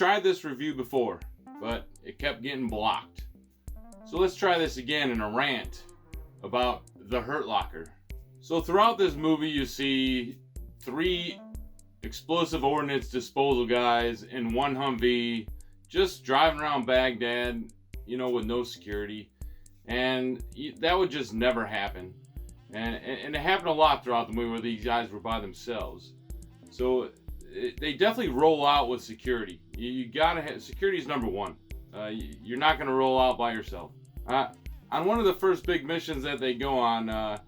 tried this review before, but it kept getting blocked. So let's try this again in a rant about the Hurt Locker. So throughout this movie, you see 3 explosive ordnance disposal guys in one Humvee just driving around Baghdad, with no security. And that would just never happen. And it happened a lot throughout the movie where these guys were by themselves. So they definitely roll out with security. You gotta have, security is number one. You're not gonna roll out by yourself. On one of the first big missions that they go on,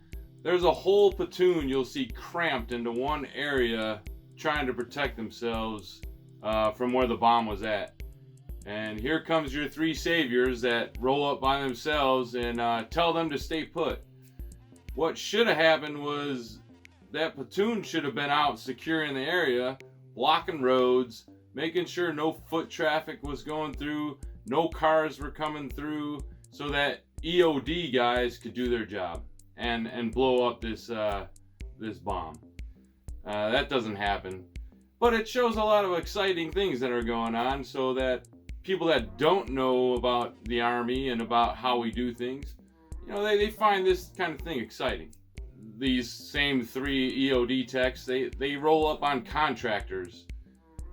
there's a whole platoon you'll see cramped into one area trying to protect themselves from where the bomb was at. And here comes your 3 saviors that roll up by themselves and tell them to stay put. What should have happened was that platoon should have been out securing the area, blocking roads, making sure no foot traffic was going through, no cars were coming through, so that EOD guys could do their job and blow up this bomb. That doesn't happen. But it shows a lot of exciting things that are going on, so that people that don't know about the Army and about how we do things, they find this kind of thing exciting. These same 3 EOD techs, they roll up on contractors.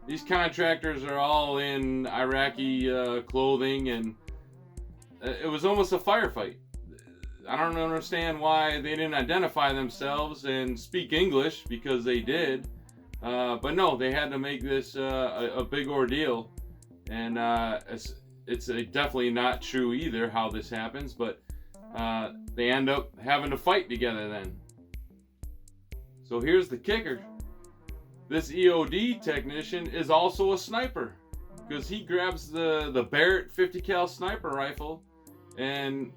These contractors are all in Iraqi clothing, and it was almost a firefight. I don't understand why they didn't identify themselves and speak English, because they did. But no, they had to make this a big ordeal. And it's definitely not true either how this happens, but they end up having to fight together then. So here's the kicker. This EOD technician is also a sniper, because he grabs the Barrett 50 cal sniper rifle and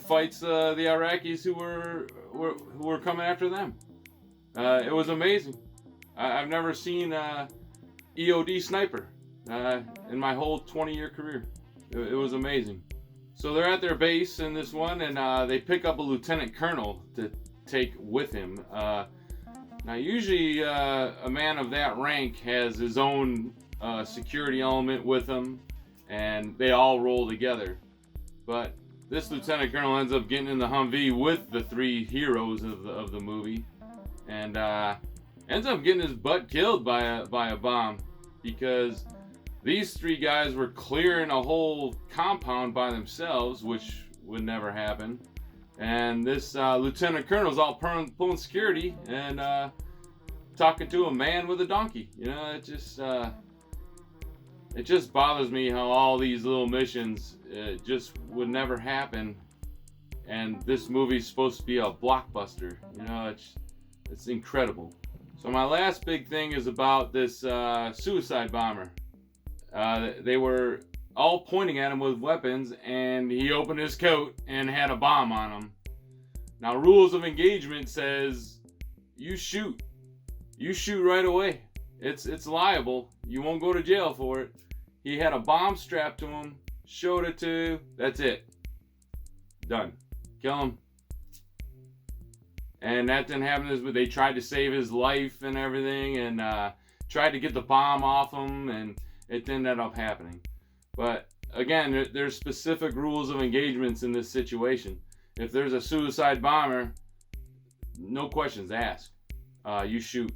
fights the Iraqis who were coming after them. It was amazing. I've never seen EOD sniper in my whole 20-year career. It was amazing. So they're at their base in this one, and they pick up a lieutenant colonel to take with him. Now, usually a man of that rank has his own security element with him, and they all roll together. But this lieutenant colonel ends up getting in the Humvee with the 3 heroes of the movie, and ends up getting his butt killed by a bomb, because these 3 guys were clearing a whole compound by themselves, which would never happen. And this lieutenant colonel's all pulling security and talking to a man with a donkey. It just bothers me how all these little missions just would never happen. And this movie's supposed to be a blockbuster. It's incredible. So my last big thing is about this suicide bomber. They were all pointing at him with weapons, and he opened his coat and had a bomb on him. Now, rules of engagement says you shoot right away. It's liable. You won't go to jail for it. He had a bomb strapped to him, showed it to you. That's it. Done. Kill him. And that didn't happen. But they tried to save his life and everything, and tried to get the bomb off him, and it didn't end up happening. But again, there's specific rules of engagements in this situation. If there's a suicide bomber, no questions asked. You shoot.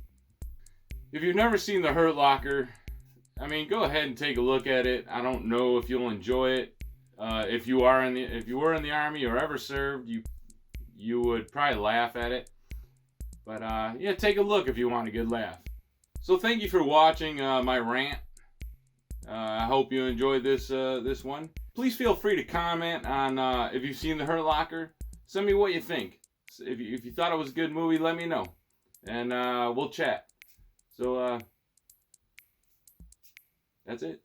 If you've never seen The Hurt Locker, go ahead and take a look at it. I don't know if you'll enjoy it. If you were in the Army or ever served, you would probably laugh at it. But take a look if you want a good laugh. So thank you for watching my rant. I hope you enjoyed this one. Please feel free to comment on if you've seen The Hurt Locker. Send me what you think. If you thought it was a good movie, let me know, and we'll chat. So that's it.